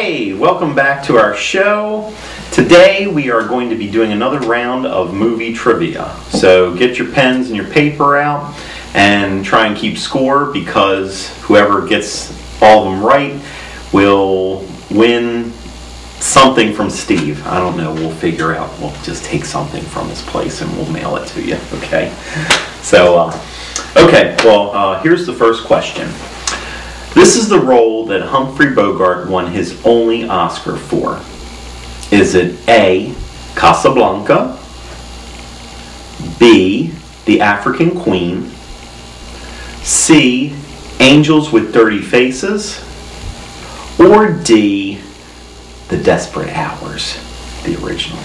Hey, welcome back to our show. Today we are going to be doing another round of movie trivia. So get your pens and your paper out and try and keep score, because whoever gets all of them right will win something from Steve. I don't know, we'll figure out. We'll just take something from his place and we'll mail it to you, okay? So, here's the first question. This is the role that Humphrey Bogart won his only Oscar for. Is it A, Casablanca, B, The African Queen, C, Angels with Dirty Faces, or D, The Desperate Hours, the original?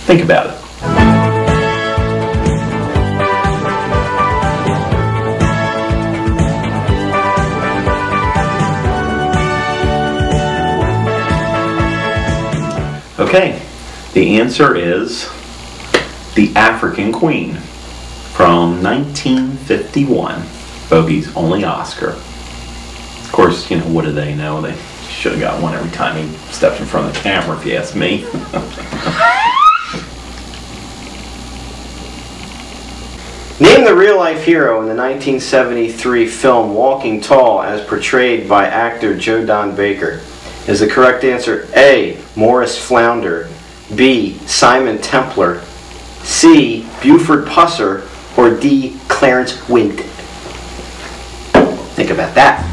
Think about it. Okay, the answer is The African Queen from 1951, Bogey's only Oscar. Of course, what do they know? They should have got one every time he stepped in front of the camera, if you ask me. Name the real-life hero in the 1973 film Walking Tall as portrayed by actor Joe Don Baker. Is the correct answer A, Morris Flounder, B, Simon Templar, C, Buford Pusser, or D, Clarence Wint? Think about that.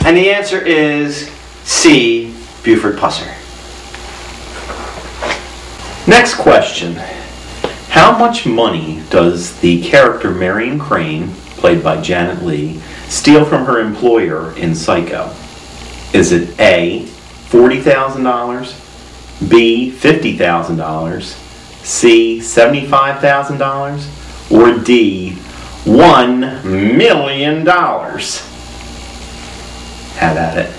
And the answer is C, Buford Pusser. Next question. How much money does the character Marion Crane, played by Janet Leigh, steal from her employer in Psycho? Is it A, $40,000, B, $50,000, C, $75,000, or D, $1 million? Have at it.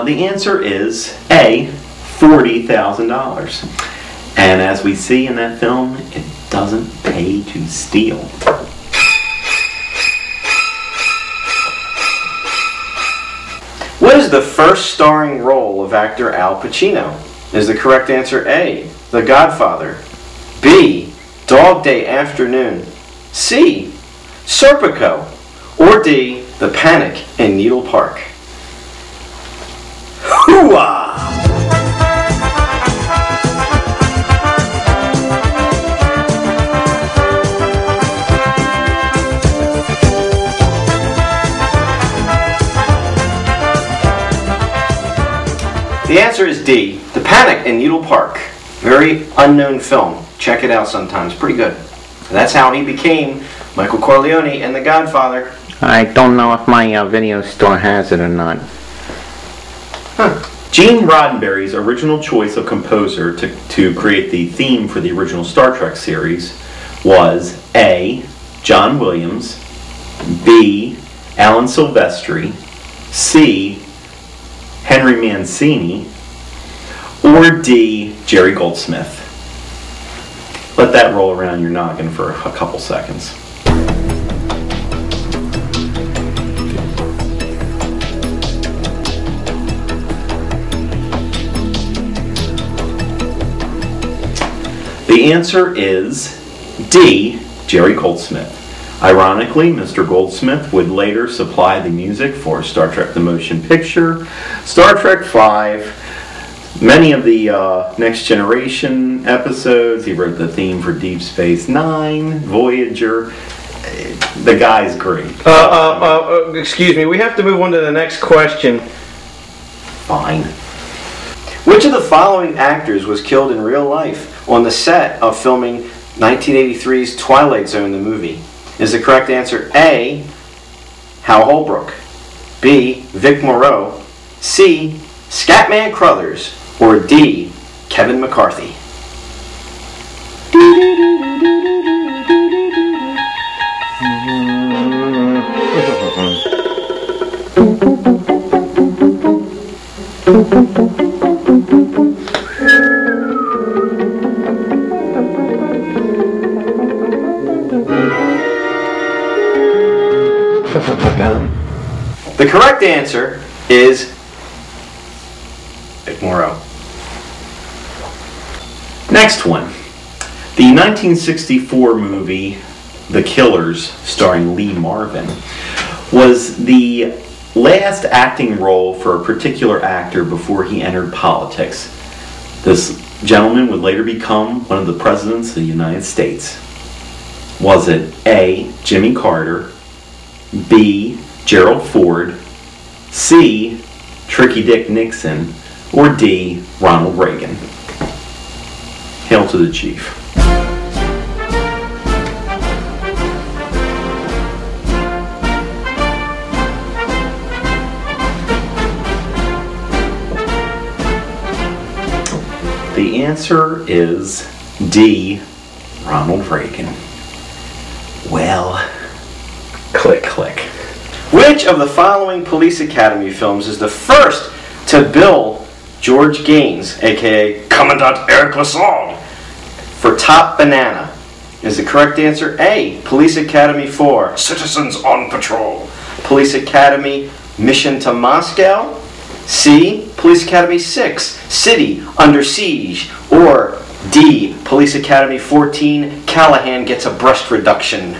The answer is A, $40,000. And as we see in that film, it doesn't pay to steal. What is the first starring role of actor Al Pacino? Is the correct answer A, The Godfather, B, Dog Day Afternoon, C, Serpico, or D, The Panic in Needle Park? Hoo-ah! The answer is D, The Panic in Needle Park. Very unknown film. Check it out sometime. It's pretty good. That's how he became Michael Corleone in The Godfather. I don't know if my video store has it or not. Gene Roddenberry's original choice of composer to create the theme for the original Star Trek series was A, John Williams, B, Alan Silvestri, C, Henry Mancini, or D, Jerry Goldsmith. Let that roll around your noggin for a couple seconds. The answer is D, Jerry Goldsmith. Ironically, Mr. Goldsmith would later supply the music for Star Trek The Motion Picture, Star Trek V, many of the Next Generation episodes. He wrote the theme for Deep Space Nine, Voyager. The guy's great. Excuse me, we have to move on to the next question. Fine. Which of the following actors was killed in real life on the set of filming 1983's Twilight Zone, the movie? Is the correct answer A, Hal Holbrook, B, Vic Morrow, C, Scatman Crothers, or D, Kevin McCarthy? The correct answer is Vic Morrow. Next one. The 1964 movie The Killers, starring Lee Marvin, was the last acting role for a particular actor before he entered politics. This gentleman would later become one of the presidents of the United States. Was it A, Jimmy Carter, B, Gerald Ford, C, Tricky Dick Nixon, or D, Ronald Reagan? Hail to the chief. The answer is D, Ronald Reagan. Well, click, click. Which of the following Police Academy films is the first to bill George Gaines, aka Commandant Eric Lasalle, for top banana? Is the correct answer A, Police Academy 4, Citizens on Patrol, Police Academy Mission to Moscow, C, Police Academy 6, City Under Siege, or D, Police Academy 14, Callahan Gets a Breast Reduction?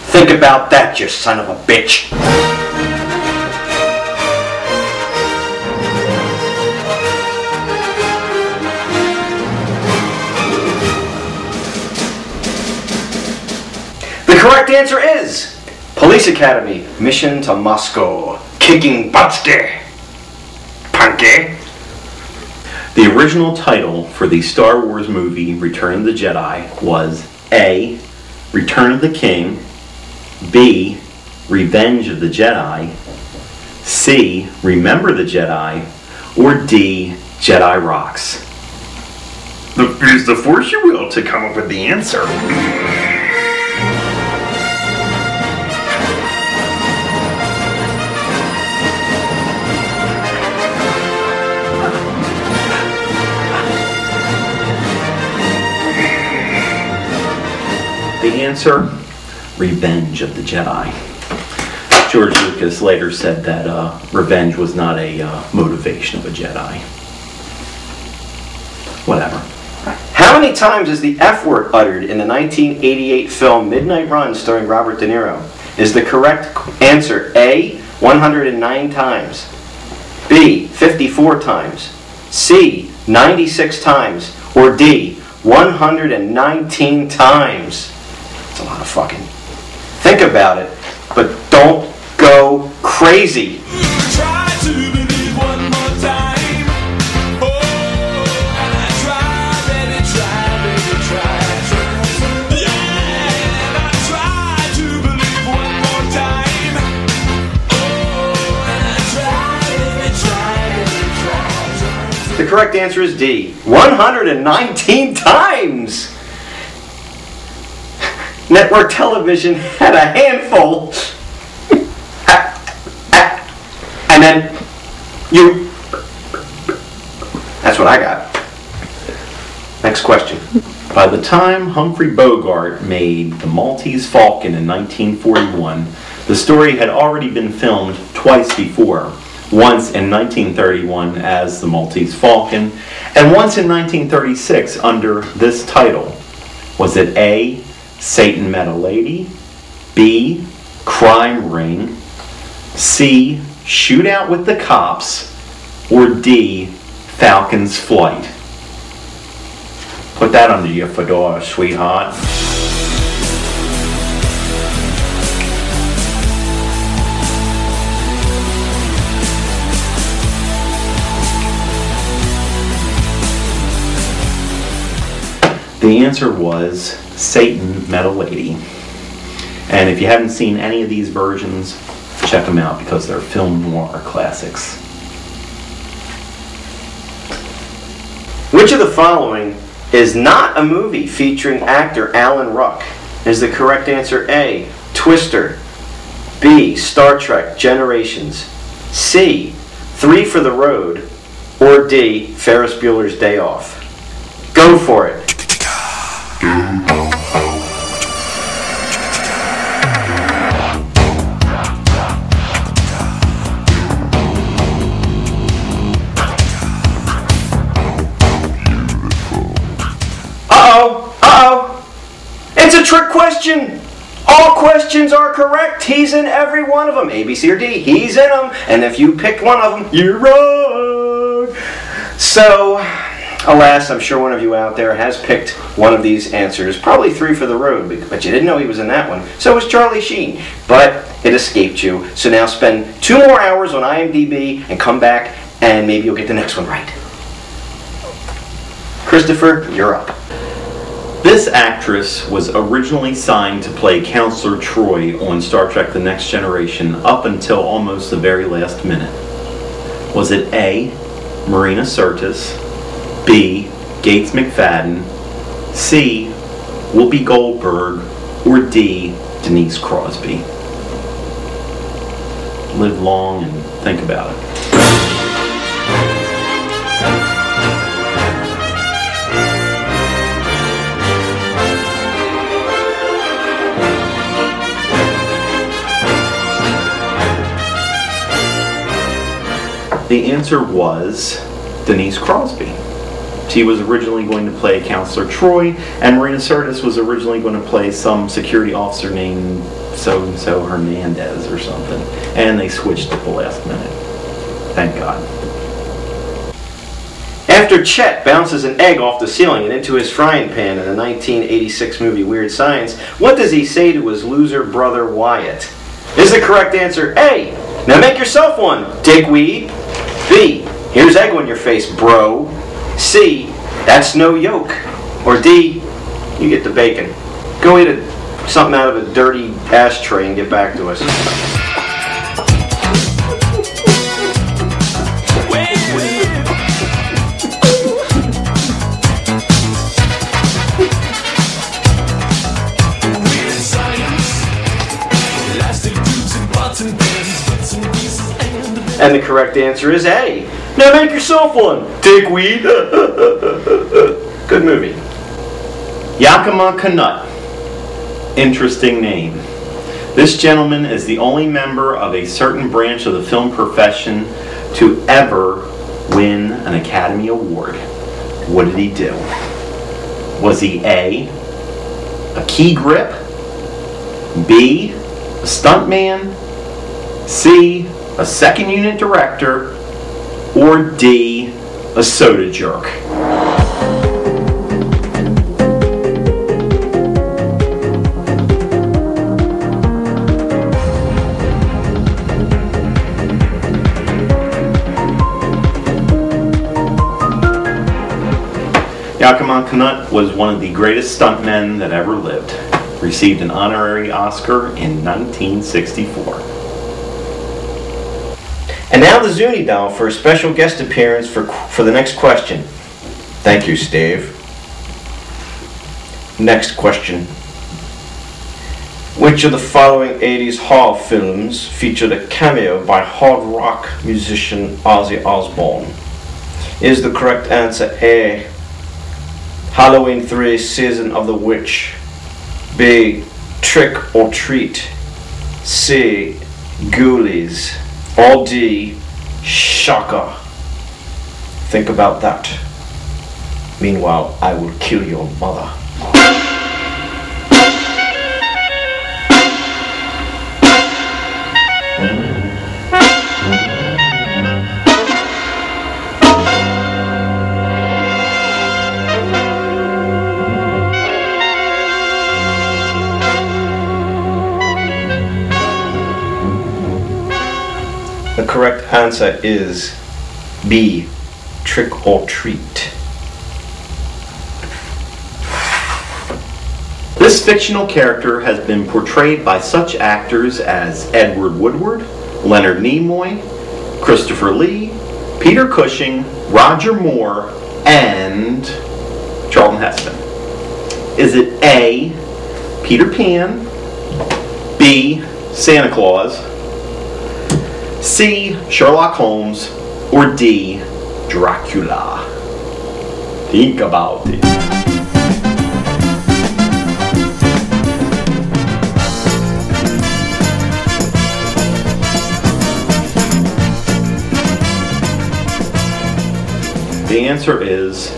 Think about that, you son of a bitch. The correct answer is Police Academy Mission to Moscow. Kicking Butsky. Punky. The original title for the Star Wars movie Return of the Jedi was A, Return of the King, B, Revenge of the Jedi, C, Remember the Jedi, or D, Jedi Rocks? Use the force you will to come up with the answer. The answer, Revenge of the Jedi. George Lucas later said that revenge was not a motivation of a Jedi. Whatever. How many times is the F word uttered in the 1988 film Midnight Run starring Robert De Niro? Is the correct answer A, 109 times, B, 54 times, C, 96 times, or D, 119 times? It's a lot of fucking. Think about it, but don't go crazy. Try to believe one more time. Oh, and I try, baby, try. Yeah, and I try to believe one more time. Oh, and I try, baby, try. The correct answer is D, 119 times. Network television had a handful. And then you. That's what I got. Next question. By the time Humphrey Bogart made The Maltese Falcon in 1941, the story had already been filmed twice before. Once in 1931 as The Maltese Falcon, and once in 1936 under this title. Was it A, Satan Met a Lady, B, Crime Ring, C, Shootout with the Cops, or D, Falcon's Flight? Put that under your fedora, sweetheart. The answer was Satan Met a Lady. And if you haven't seen any of these versions, check them out because they're film noir classics. Which of the following is not a movie featuring actor Alan Ruck? Is the correct answer A, Twister, B, Star Trek Generations, C, Three for the Road, or D, Ferris Bueller's Day Off? Go for it. It's a trick question. All questions are correct. He's in every one of them. A, B, C, or D. He's in them. And if you picked one of them, you're wrong. So, alas, I'm sure one of you out there has picked one of these answers. Probably Three for the Road, but you didn't know he was in that one. So was Charlie Sheen. But it escaped you. So now spend 2 more hours on IMDb and come back and maybe you'll get the next one right. Christopher, you're up. This actress was originally signed to play Counselor Troy on Star Trek The Next Generation up until almost the very last minute. Was it A, Marina Sirtis, B, Gates McFadden, C, Whoopi Goldberg, or D, Denise Crosby? Live long and think about it. The answer was Denise Crosby. She was originally going to play Counselor Troy, and Marina Sirtis was originally going to play some security officer named so-and-so Hernandez or something. And they switched at the last minute. Thank God. After Chet bounces an egg off the ceiling and into his frying pan in the 1986 movie Weird Science, what does he say to his loser brother Wyatt? Is the correct answer A, now make yourself one, dickweed? B, here's egg on your face, bro. C, that's no yolk. Or D, you get the bacon. Go eat something out of a dirty ashtray and get back to us. And the correct answer is A. Now make yourself one, dickweed. Good movie. Yakima Canutt. Interesting name. This gentleman is the only member of a certain branch of the film profession to ever win an Academy Award. What did he do? Was he A, a key grip, B, a stuntman, C, a second unit director, or D, a soda jerk? Yakima Canutt was one of the greatest stuntmen that ever lived. Received an honorary Oscar in 1964. And now the Zuni doll for a special guest appearance for the next question. Thank you, Steve. Next question. Which of the following 80s horror films featured a cameo by hard rock musician Ozzy Osbourne? Is the correct answer A, Halloween 3 Season of the Witch, B, Trick or Treat, C, Ghoulies, or D, Shocker? Think about that. Meanwhile, I will kill your mother. The correct answer is B, Trick or Treat. This fictional character has been portrayed by such actors as Edward Woodward, Leonard Nimoy, Christopher Lee, Peter Cushing, Roger Moore, and Charlton Heston. Is it A, Peter Pan, B, Santa Claus, C, Sherlock Holmes, or D, Dracula? Think about it. The answer is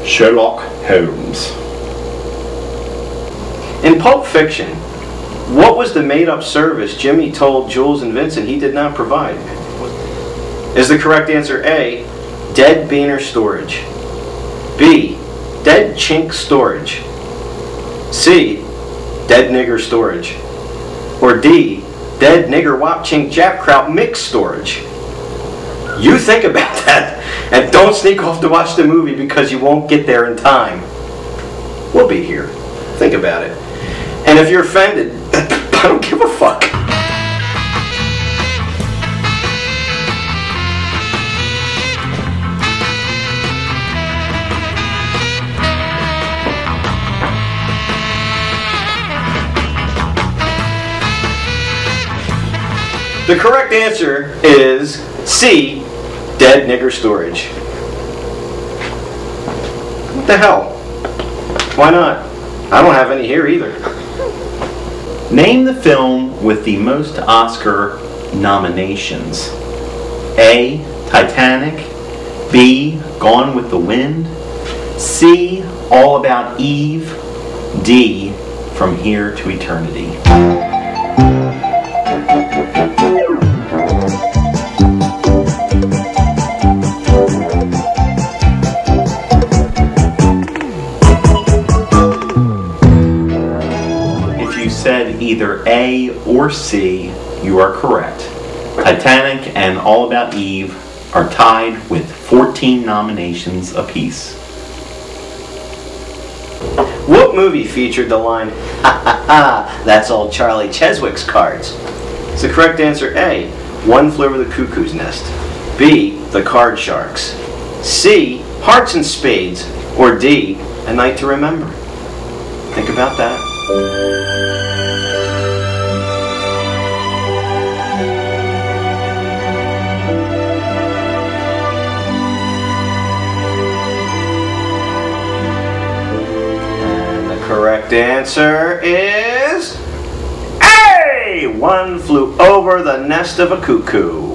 Sherlock Holmes. In Pulp Fiction, what was the made-up service Jimmy told Jules and Vincent he did not provide? Is the correct answer A, dead beaner storage, B, dead chink storage, C, dead nigger storage, or D, dead nigger wop chink jap kraut mix storage? You think about that, and don't sneak off to watch the movie because you won't get there in time. We'll be here. Think about it. And if you're offended, I don't give a fuck. The correct answer is C, dead nigger storage. What the hell? Why not? I don't have any here either. Name the film with the most Oscar nominations. A, Titanic, B, Gone with the Wind, C, All About Eve, D, From Here to Eternity. Said either A or C, you are correct. Titanic and All About Eve are tied with 14 nominations apiece. What movie featured the line, "Ha ha ha, that's all Charlie Cheswick's cards"? Is the correct answer A, One Flew Over the Cuckoo's Nest, B, The Card Sharks, C, Hearts and Spades, or D, A Night to Remember? Think about that. Correct answer is A! One Flew Over the Nest of a Cuckoo.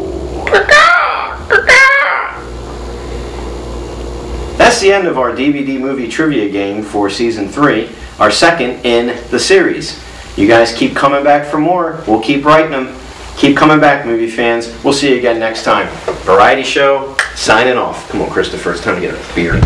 That's the end of our DVD movie trivia game for Season 3, our second in the series. You guys keep coming back for more. We'll keep writing them. Keep coming back, movie fans. We'll see you again next time. Variety Show, signing off. Come on, Christopher, it's time to get a beer.